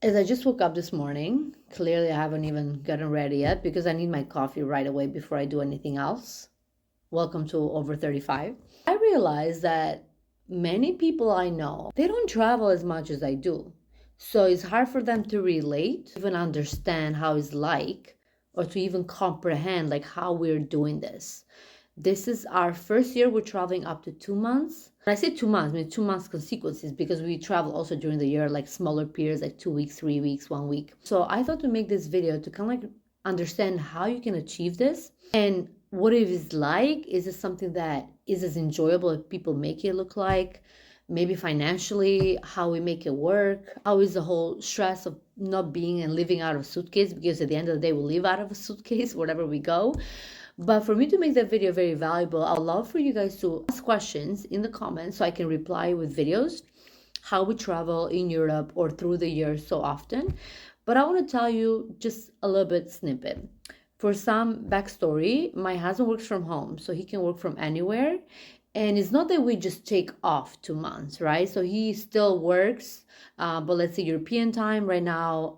As I just woke up this morning, clearly I haven't even gotten ready yet because I need my coffee right away before I do anything else. Welcome to Over 35. I realized that many people I know, they don't travel as much as I do. So it's hard for them to relate, even understand how it's like, or to even comprehend like how we're doing this. This is our first year. We're traveling up to 2 months. When I say 2 months, I mean 2 months consequences because we travel also during the year, like smaller periods, like 2 weeks, 3 weeks, 1 week. So I thought to make this video to kind of like understand how you can achieve this and what it is like. Is it something that is as enjoyable as people make it look like? Maybe financially, how we make it work, how is the whole stress of not being and living out of a suitcase, because at the end of the day we live out of a suitcase wherever we go. But for me to make that video very valuable, I'd love for you guys to ask questions in the comments so I can reply with videos, how we travel in Europe or through the year so often. But I want to tell you just a little bit snippet. For some backstory, my husband works from home, so he can work from anywhere. And it's not that we just take off 2 months, right? So he still works, but let's say European time right now,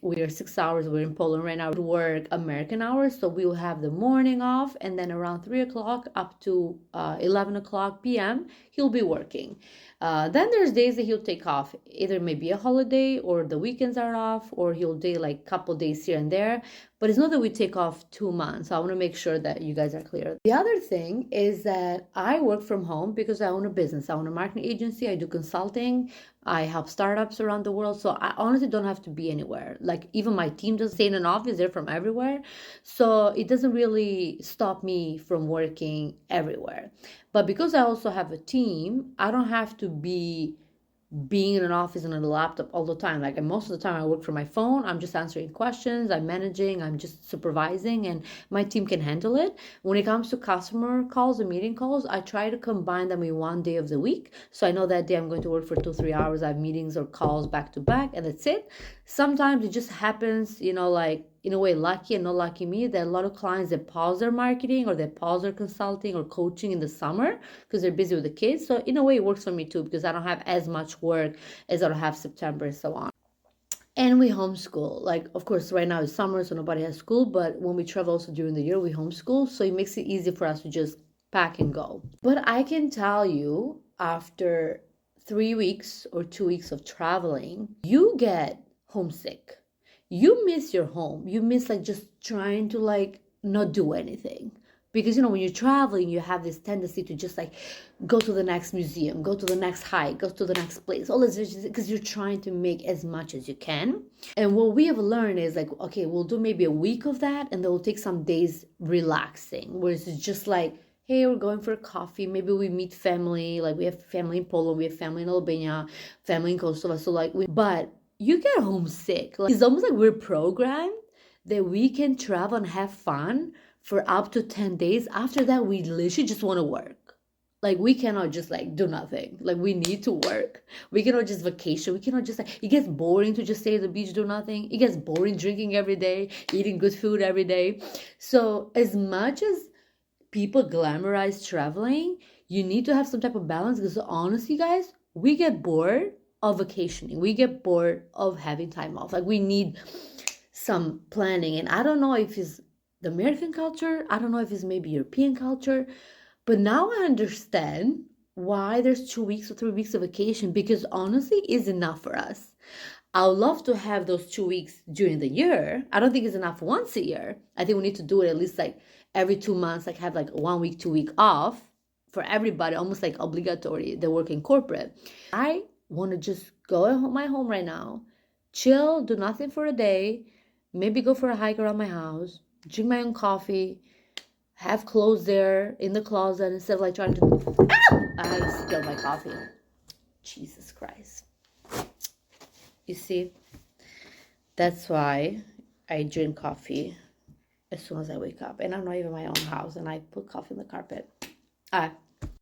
we are 6 hours, we're in Poland right now, we work American hours. So we will have the morning off, and then around 3 o'clock up to 11 o'clock p.m., he'll be working. Then there's days that he'll take off, either maybe a holiday or the weekends are off, or he'll do like a couple days here and there. But it's not that we take off 2 months. So I want to make sure that you guys are clear. The other thing is that I work from home because I own a business. I own a marketing agency. I do consulting. I help startups around the world. So I honestly don't have to be anywhere. Like even my team doesn't stay in an office. They're from everywhere. So it doesn't really stop me from working everywhere. But because I also have a team, I don't have to be being in an office and on a laptop all the time. Like most of the time I work from my phone. I'm just answering questions, I'm managing, I'm just supervising, and my team can handle it. When it comes to customer calls and meeting calls, I try to combine them in one day of the week. So I know that day I'm going to work for 2-3 hours. I have meetings or calls back to back, and that's it. Sometimes it just happens, like in a way, lucky and not lucky me, that a lot of clients that pause their marketing or they pause their consulting or coaching in the summer because they're busy with the kids. So in a way, it works for me too because I don't have as much work as I'll have September and so on. And we homeschool. Like, of course, right now it's summer, so nobody has school. But when we travel also during the year, we homeschool. So it makes it easy for us to just pack and go. But I can tell you, after 3 weeks or 2 weeks of traveling, you get homesick. You miss your home. You miss like just trying to like not do anything. Because when you're traveling, you have this tendency to just like go to the next museum, go to the next hike, go to the next place, all this, because you're trying to make as much as you can. And what we have learned is like, okay, we'll do maybe a week of that, and then we'll take some days relaxing, where it's just like, hey, we're going for a coffee. Maybe we meet family. Like we have family in Poland, we have family in Albania, family in Kosovo. So like, but you get homesick. Like, it's almost like we're programmed that we can travel and have fun for up to 10 days. After that, we literally just want to work. Like we cannot just like do nothing. Like we need to work. We cannot just vacation. We cannot just like, it gets boring to just stay at the beach, do nothing. It gets boring drinking every day, eating good food every day. So as much as people glamorize traveling, you need to have some type of balance, because honestly, guys, we get bored of vacationing. We get bored of having time off. Like we need some planning. And I don't know if it's the American culture. I don't know if it's maybe European culture. But now I understand why there's 2 weeks or 3 weeks of vacation, because honestly, it's enough for us. I would love to have those 2 weeks during the year. I don't think it's enough once a year. I think we need to do it at least like every 2 months, like have like 1 week, 2 week off for everybody, almost like obligatory. They work in corporate. I want to just go at my home right now, chill, do nothing for a day, maybe go for a hike around my house, drink my own coffee, have clothes there in the closet instead of like trying to, I spilled my coffee. Jesus Christ. You see, that's why I drink coffee as soon as I wake up. And I'm not even in my own house, and I put coffee on the carpet.